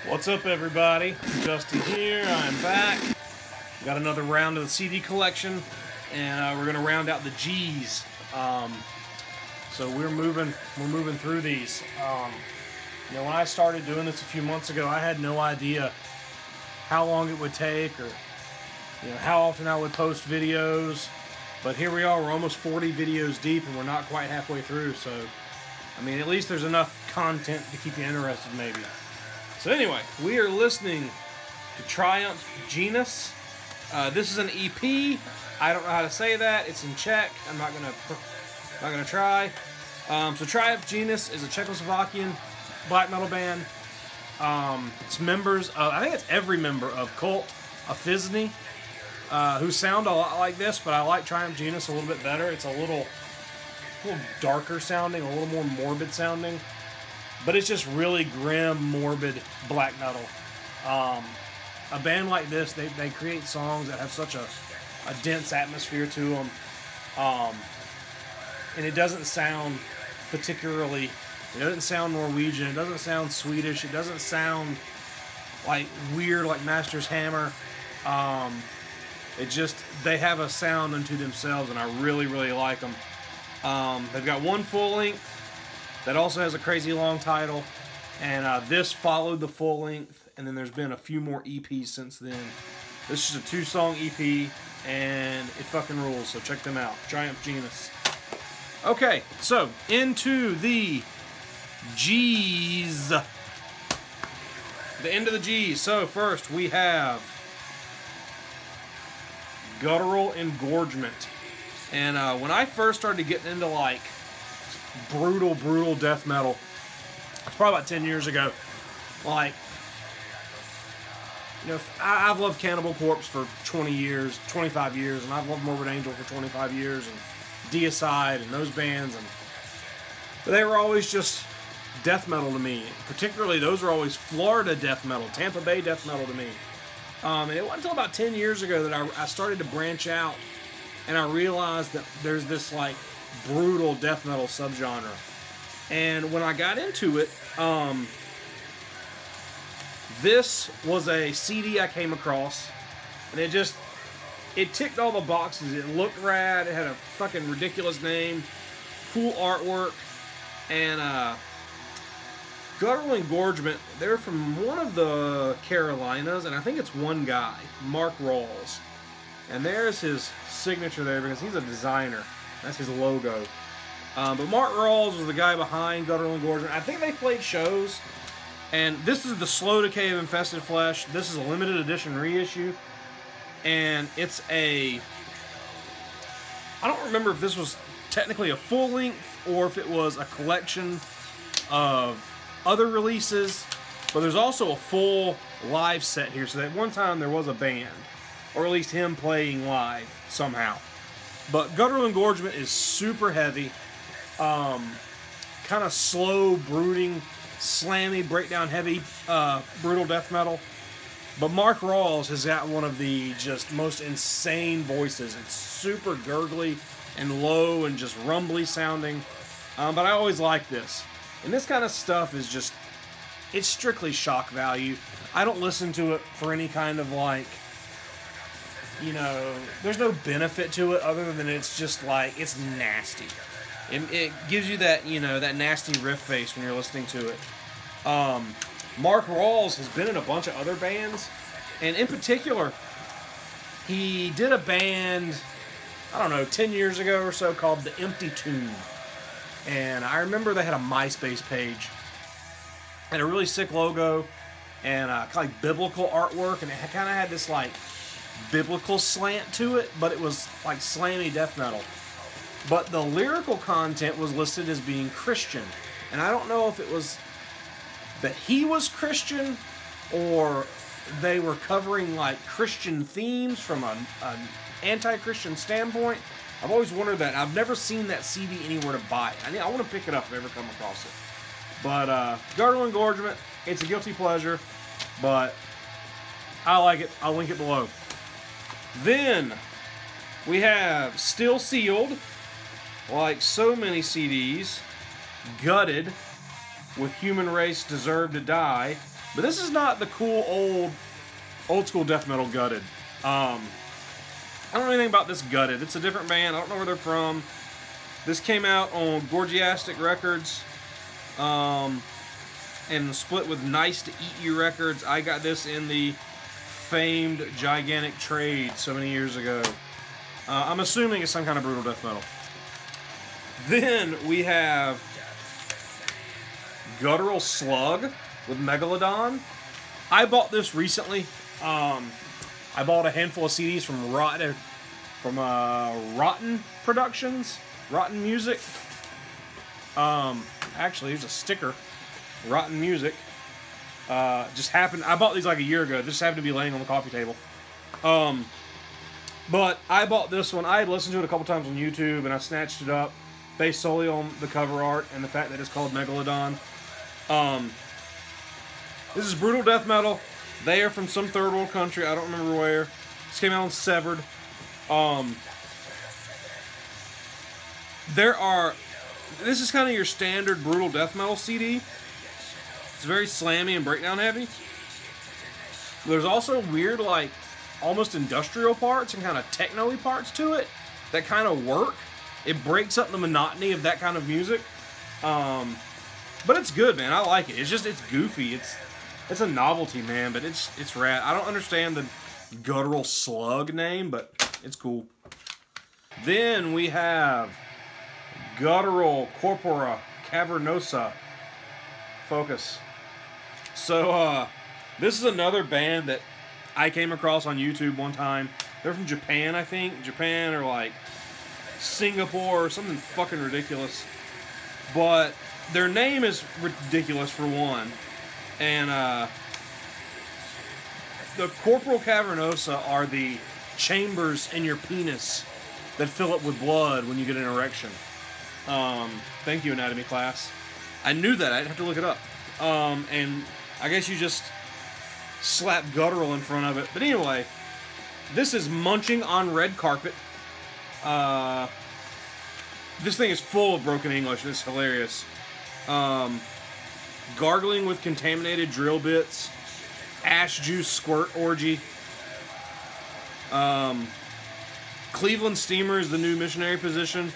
What's up, everybody? Justin here. I'm back. Got another round of the CD collection, and we're gonna round out the G's. So we're moving through these. You know, when I started doing this a few months ago, I had no idea how long it would take, or how often I would post videos. But here we are. We're almost 40 videos deep, and we're not quite halfway through. So, I mean, at least there's enough content to keep you interested, maybe. So anyway, we are listening to Triumph Genus. This is an EP. I don't know how to say that. It's in Czech. I'm not gonna try. So Triumph Genus is a Czechoslovakian black metal band. It's members of, I think it's every member of Cult Aphizny, who sound a lot like this, but I like Triumph Genus a little bit better. It's a little darker sounding, a little more morbid sounding. But it's just really grim, morbid black metal. A band like this, they create songs that have such a dense atmosphere to them. And it doesn't sound particularly, it doesn't sound Norwegian, it doesn't sound Swedish, it doesn't sound like weird like Master's Hammer. They have a sound unto themselves, and I really, really like them. They've got one full length that also has a crazy long title, and this followed the full length, and then there's been a few more EPs since then. This is a 2-song EP, and it fucking rules, so check them out. Triumph Genus. Okay, so into the G's. The end of the G's. So first we have Guttural Engorgement. And when I first started getting into like brutal death metal, it's probably about 10 years ago. Like, I've loved Cannibal Corpse for 20 years, 25 years, and I've loved Morbid Angel for 25 years, and Deicide and those bands, but they were always just death metal to me. Particularly, those were always Florida death metal, Tampa Bay death metal to me. And it wasn't until about 10 years ago that I started to branch out, and I realized that there's this like brutal death metal subgenre. And when I got into it, this was a CD I came across, and it ticked all the boxes. It looked rad, it had a fucking ridiculous name, cool artwork, and Guttural Engorgement, they're from one of the Carolinas, and I think it's one guy, Mark Rawls. And there's his signature there because he's a designer. That's his logo. But Mark Rawls was the guy behind Guttural Engorgement. I think they played shows. And this is the Slow Decay of Infested Flesh. This is a limited edition reissue. And it's I don't remember if this was technically a full length or if it was a collection of other releases. But there's also a full live set here. So at one time there was a band, or at least him playing live somehow. But Guttural Engorgement is super heavy, kind of slow, brooding, slammy, breakdown heavy, brutal death metal. But Mark Rawls has got one of the just most insane voices. It's super gurgly and low and just rumbly sounding. But I always like this. And this kind of stuff is just, it's strictly shock value. I don't listen to it for any kind of like, there's no benefit to it other than it's just like, it's nasty. It gives you that, that nasty riff face when you're listening to it. Mark Rawls has been in a bunch of other bands, and in particular, he did a band, I don't know, 10 years ago or so called The Empty Tomb. And I remember they had a MySpace page and a really sick logo and kind of like biblical artwork, and it kind of had this like biblical slant to it, but it was like slammy death metal. But the lyrical content was listed as being Christian, and I don't know if it was that he was Christian or they were covering like Christian themes from an anti-Christian standpoint. I've always wondered that. I've never seen that CD anywhere to buy it. I want to pick it up if I ever come across it. But Guttural Engorgement, it's a guilty pleasure, but I like it. I'll link it below. Then we have Still Sealed, like so many CDs, Gutted, with Human Race Deserve to Die. But this is not the cool old school death metal Gutted. I don't know anything about this Gutted. It's a different band. I don't know where they're from. This came out on Gorgiastic Records. And split with Nice to Eat You Records. I got this in the famed Gigantic Trade so many years ago. I'm assuming it's some kind of brutal death metal. Then we have Guttural Slug with Megalodon. I bought this recently. I bought a handful of CDs from Rotten Productions, Rotten Music. Actually, here's a sticker. Rotten Music. Just happened. I bought these like a year ago. This just happened to be laying on the coffee table. But I bought this one. I had listened to it a couple times on YouTube, and I snatched it up based solely on the cover art and the fact that it's called Megalodon. This is brutal death metal. They are from some third world country. I don't remember where. This came out on Severed. This is kind of your standard brutal death metal CD. It's very slammy and breakdown heavy. There's also weird, like, almost industrial parts and kind of techno-y parts to it that kind of work. It breaks up the monotony of that kind of music. But it's good, man. I like it. It's goofy. It's a novelty, man, but it's rad. I don't understand the Guttural Slug name, but it's cool. Then we have Guttural Corpora Cavernosa. Focus. So, this is another band that I came across on YouTube one time. They're from Japan, I think. Japan or like Singapore or something fucking ridiculous. But their name is ridiculous for one. And the Corporal Cavernosa are the chambers in your penis that fill up with blood when you get an erection. Thank you, anatomy class. I knew that. I'd have to look it up. And I guess you just slap guttural in front of it. But anyway, this is Munching on Red Carpet. This thing is full of broken English. It's hilarious. Gargling with Contaminated Drill Bits. Ash Juice Squirt Orgy. Cleveland Steamer is the new missionary position.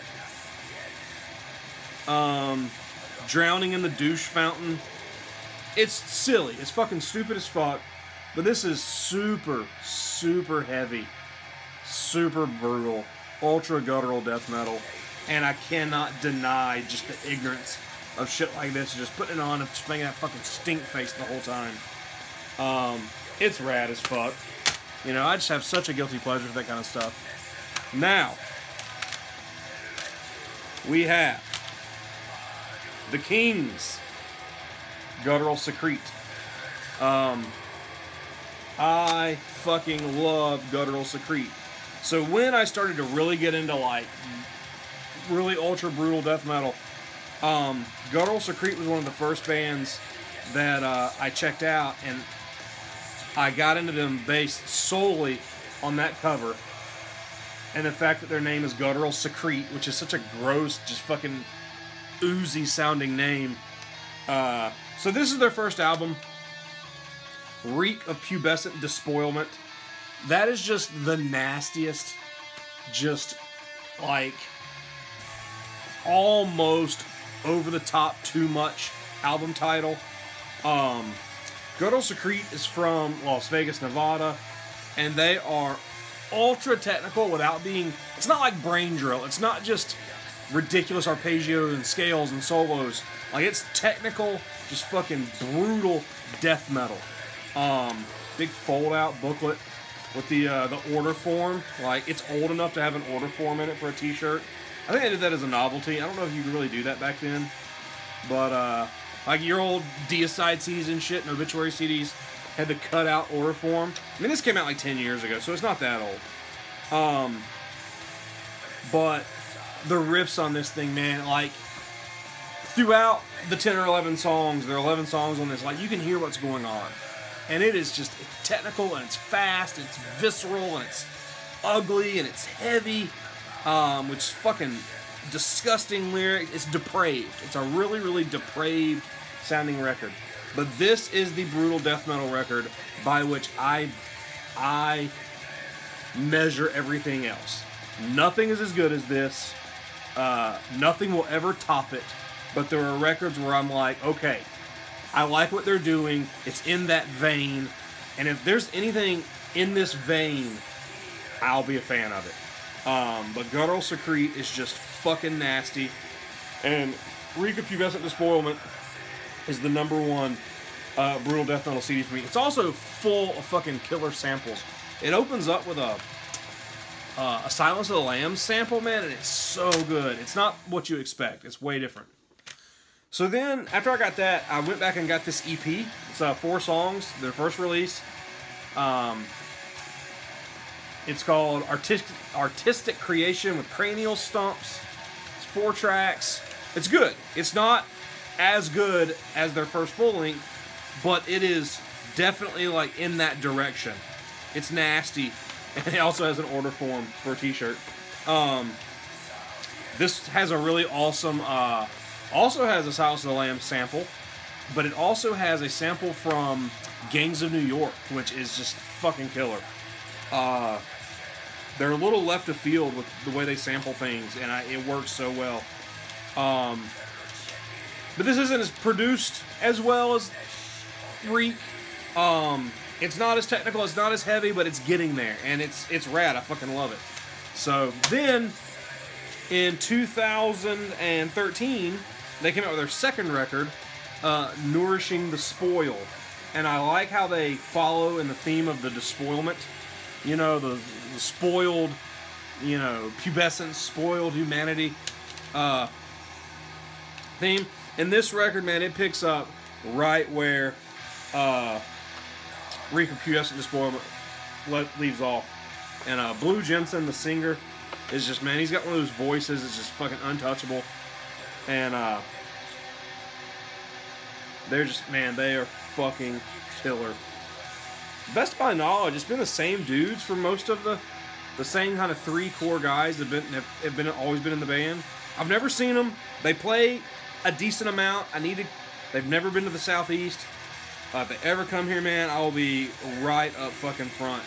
Drowning in the Douche Fountain. It's silly. It's fucking stupid as fuck. But this is super, super heavy. Super brutal. Ultra guttural death metal. And I cannot deny just the ignorance of shit like this. Just putting it on and just making that fucking stink face the whole time. It's rad as fuck. You know, I just have such a guilty pleasure for that kind of stuff. Now, we have the Kings. Guttural Secrete. I fucking love Guttural Secrete. So when I started to really get into like really ultra brutal death metal, Guttural Secrete was one of the first bands that I checked out, and I got into them based solely on that cover and the fact that their name is Guttural Secrete, which is such a gross, just fucking oozy sounding name. So this is their first album, Reek of Pubescent Despoilment. That is just the nastiest, just like almost over the top too much album title. Guttural Secrete is from Las Vegas, Nevada, and they are ultra technical without being, it's not like brain drill. It's not just ridiculous arpeggios and scales and solos. Like, it's technical, just fucking brutal death metal. Big fold-out booklet with the order form. Like, it's old enough to have an order form in it for a t-shirt. I think they did that as a novelty. I don't know if you could really do that back then. But, like your old Deicide CDs and shit and obituary CDs had the cut-out order form. I mean, this came out like 10 years ago, so it's not that old. But the riffs on this thing, man, like, throughout the 10 or 11 songs, there are 11 songs on this, like, you can hear what's going on. And it is just technical, and it's fast, and it's visceral, and it's ugly, and it's heavy, which is fucking disgusting lyric. It's depraved. It's a really, really depraved sounding record. But this is the brutal death metal record by which I measure everything else. Nothing is as good as this. Nothing will ever top it. But there are records where I'm like, okay, I like what they're doing. It's in that vein. And if there's anything in this vein, I'll be a fan of it. But Guttural Secrete is just fucking nasty. And Recapubescent Despoilment is the #1 brutal death metal CD for me. It's also full of fucking killer samples. It opens up with a Silence of the Lambs sample, man, and it's so good. It's not what you expect. It's way different. So then, after I got that, I went back and got this EP. It's 4 songs, their first release. It's called Artistic Creation with Cranial Stumps. It's 4 tracks. It's good. It's not as good as their first full length, but it is definitely like in that direction. It's nasty, and it also has an order form for a t-shirt. This has a really awesome, also has a Silence of the Lambs sample, but it also has a sample from Gangs of New York, which is just fucking killer. They're a little left of field with the way they sample things, and it works so well. But this isn't as produced as well as Reek. It's not as technical, it's not as heavy, but it's getting there, and it's rad. I fucking love it. So then, in 2013, they came out with their second record, Nourishing the Spoil. And I like how they follow in the theme of the despoilment. You know, the spoiled, you know, pubescent, spoiled humanity theme. And this record, man, it picks up right where Recapubescent Despoilment leaves off. And Blue Jensen, the singer, is just, man, he's got one of those voices that's just fucking untouchable. And they're just, man, they are fucking killer. Best of my knowledge, it's been the same dudes for most of the same kind of 3 core guys that have always been in the band. I've never seen them. They play a decent amount. They've never been to the Southeast. If they ever come here, man, I will be right up fucking front.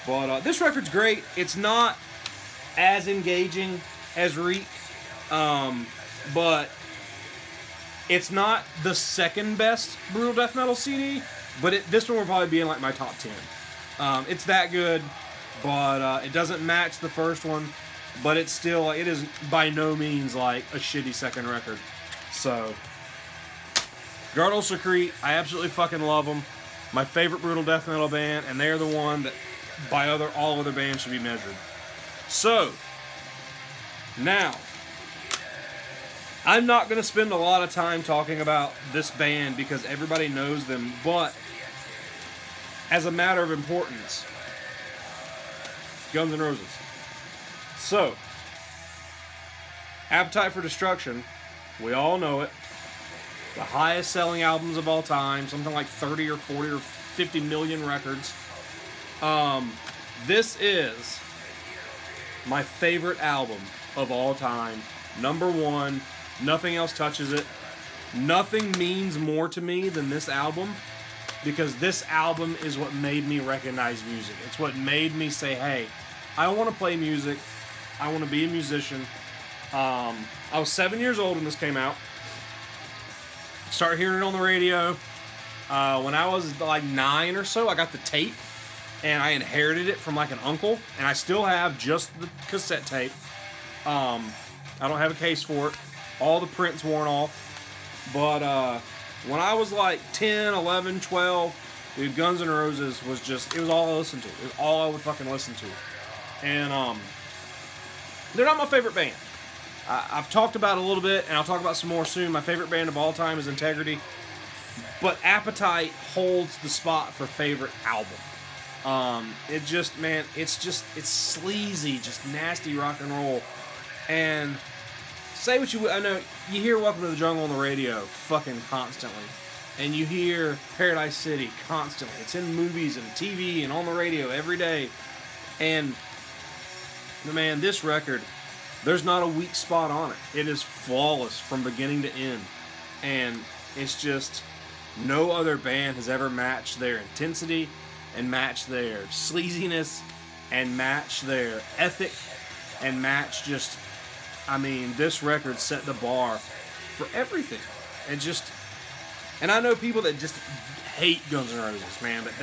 But this record's great. It's not as engaging as Reek, but it's not the second best brutal death metal CD, but this one will probably be in like my top 10. It's that good, but it doesn't match the first one, but it's still, it is by no means like a shitty second record. So, Guttural Secrete, I absolutely fucking love them. My favorite brutal death metal band, and they're the one that by all other bands should be measured. So, now, I'm not going to spend a lot of time talking about this band because everybody knows them, but as a matter of importance, Guns N' Roses. So, Appetite for Destruction, we all know it. The highest selling albums of all time, something like 30 or 40 or 50 million records. This is my favorite album of all time. #1. Nothing else touches it. Nothing means more to me than this album, because this album is what made me recognize music. It's what made me say, hey, I want to play music. I want to be a musician. I was 7 years old when this came out. Started hearing it on the radio. When I was like 9 or so, I got the tape, and I inherited it from like an uncle, and I still have just the cassette tape. I don't have a case for it. All the print's worn off. But when I was like 10, 11, 12, dude, Guns N' Roses was just, it was all I listened to. It was all I would fucking listen to. And they're not my favorite band. I've talked about it a little bit, and I'll talk about some more soon. My favorite band of all time is Integrity. But Appetite holds the spot for favorite album. It just, man, it's sleazy, just nasty rock and roll. And say what you will, I know you hear Welcome to the Jungle on the radio fucking constantly. And you hear Paradise City constantly. It's in movies and TV and on the radio every day. And, man, this record, there's not a weak spot on it. It is flawless from beginning to end. And It's just no other band has ever matched their intensity and matched their sleaziness and matched their ethic and matched just, I mean, this record set the bar for everything. And I know people that just hate Guns N' Roses, man, but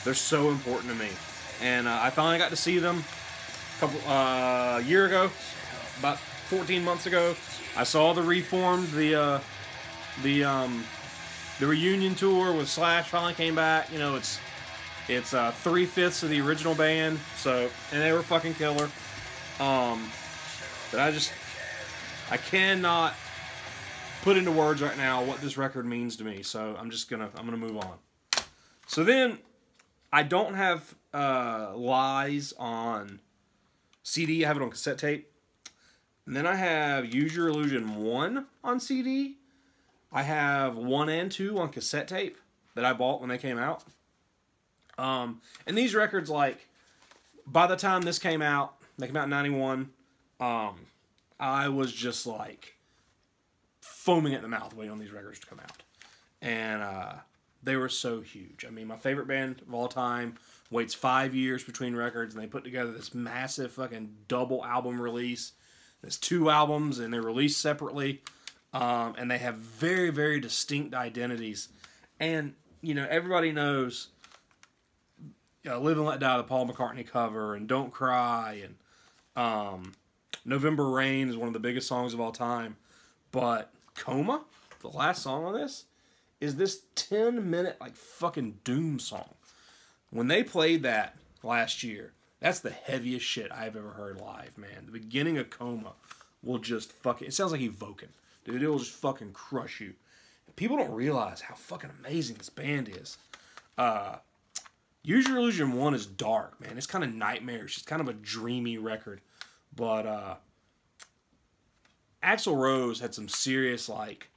they're so important to me. And I finally got to see them a year ago, about 14 months ago. I saw the Reformed, the reunion tour with Slash finally came back. You know, it's 3/5 of the original band, so, and they were fucking killer. But I cannot put into words right now what this record means to me, so I'm gonna move on. So then, I don't have Lies on CD. I have it on cassette tape. And then I have Use Your Illusion 1 on CD. I have 1 and 2 on cassette tape that I bought when they came out. And these records, like, by the time this came out, they came out in 91, I was just, like, foaming at the mouth waiting on these records to come out. And they were so huge. I mean, my favorite band of all time waits 5 years between records, and they put together this massive fucking double album release. There's 2 albums, and they're released separately. And they have very, very distinct identities. And, you know, everybody knows Live and Let Die, the Paul McCartney cover, and Don't Cry, and November Rain is one of the biggest songs of all time. But Coma, the last song on this, is this 10-minute, like, fucking doom song. When they played that last year, that's the heaviest shit I've ever heard live, man. The beginning of Coma will just fucking... It sounds like Evoking. Dude, it will just fucking crush you. People don't realize how fucking amazing this band is. Use Your Illusion 1 is dark, man. It's kind of nightmarish. It's kind of a dreamy record. But Axl Rose had some serious, like,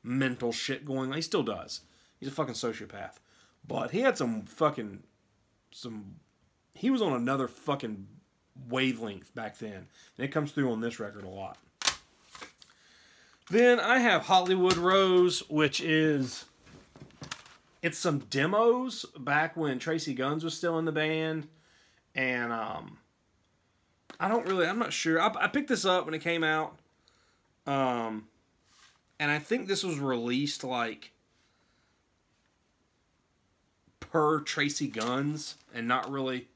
mental shit going on. He still does. He's a fucking sociopath. But he had some fucking... He was on another fucking wavelength back then. And it comes through on this record a lot. Then I have Hollywood Rose, which is... It's some demos back when Tracy Guns was still in the band. And I'm not sure. I picked this up when it came out. And I think this was released like per Tracy Guns and not really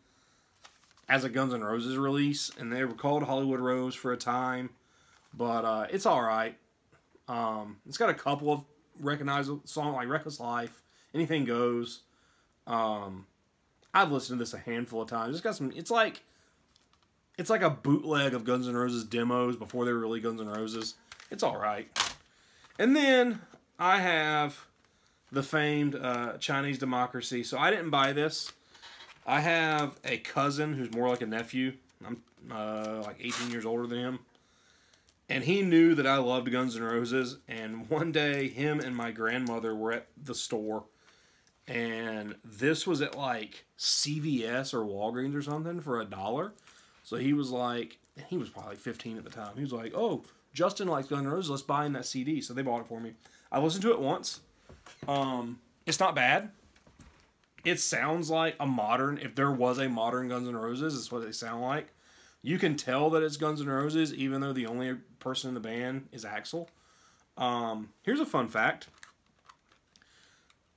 as a Guns N' Roses release. And they were called Hollywood Rose for a time. But it's alright. It's got a couple of recognizable songs like Reckless Life, Anything Goes. I've listened to this a handful of times. It's got some. It's like a bootleg of Guns N' Roses demos before they were really Guns N' Roses. It's all right. And then I have the famed Chinese Democracy. So I didn't buy this. I have a cousin who's more like a nephew. I'm like 18 years older than him. And he knew that I loved Guns N' Roses. And one day, him and my grandmother were at the store. And this was at like CVS or Walgreens or something for $1. So he was like, and he was probably 15 at the time. He was like, oh, Justin likes Guns N' Roses. Let's buy him that CD. So they bought it for me. I listened to it once. It's not bad. It sounds like a modern, if there was a modern Guns N' Roses, it's what they sound like. You can tell that it's Guns N' Roses, even though the only person in the band is Axl. Here's a fun fact.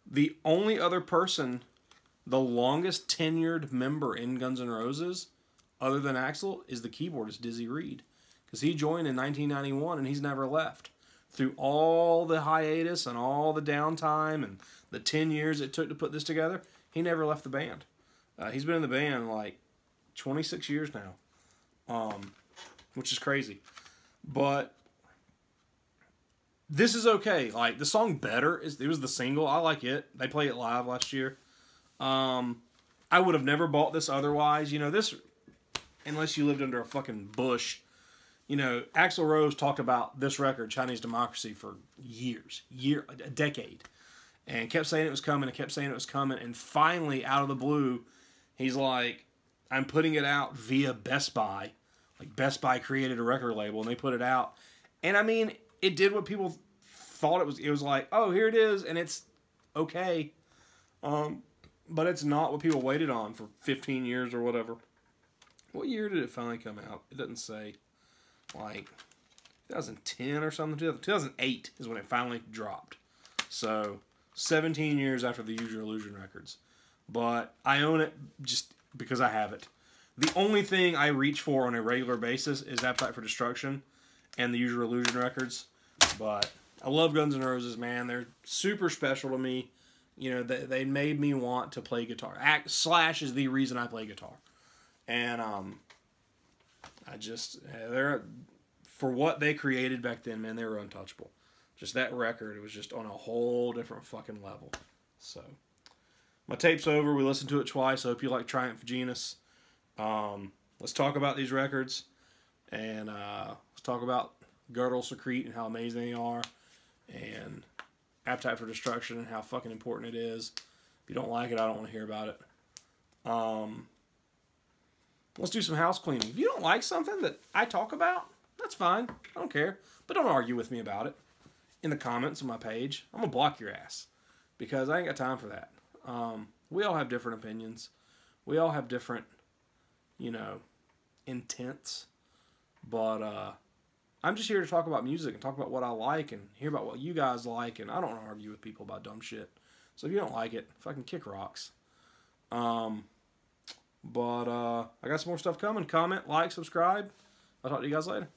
The only other person, the longest tenured member in Guns N' Roses, other than Axl, is the keyboardist Dizzy Reed. Because he joined in 1991 and he's never left. Through all the hiatus and all the downtime and the 10 years it took to put this together, he never left the band. He's been in the band like 26 years now. Which is crazy. But this is okay. Like, the song Better, it was the single. I like it. They played it live last year. I would have never bought this otherwise. You know, this, unless you lived under a fucking bush. You know, Axl Rose talked about this record, Chinese Democracy, for a decade. And kept saying it was coming and kept saying it was coming. And finally, out of the blue, he's like, I'm putting it out via Best Buy. Like, Best Buy created a record label and they put it out. And I mean, it did what people thought it was like, oh, here it is, and it's okay. But it's not what people waited on for 15 years or whatever. What year did it finally come out? It doesn't say. Like 2010 or something. 2008 is when it finally dropped. So 17 years after the Use Your Illusion records. But I own it just because I have it. The only thing I reach for on a regular basis is Appetite for Destruction and the Use Your Illusion records. But I love Guns N' Roses, man. They're super special to me. You know, they made me want to play guitar. Slash is the reason I play guitar. And I just, they're, for what they created back then, man, they were untouchable. Just that record, it was just on a whole different fucking level. So, my tape's over. We listened to it twice. I hope you like Triumph Genus. Let's talk about these records. And let's talk about Guttural Secrete and how amazing they are. And Appetite for Destruction and how fucking important it is. If you don't like it, I don't want to hear about it. Let's do some house cleaning. If you don't like something that I talk about, that's fine. I don't care. But don't argue with me about it in the comments on my page. I'm going to block your ass because I ain't got time for that. We all have different opinions. We all have different, you know, intents. But I'm just here to talk about music and talk about what I like and hear about what you guys like. And I don't want to argue with people about dumb shit. So if you don't like it, fucking kick rocks. But I got some more stuff coming. Comment, like, subscribe. I'll talk to you guys later.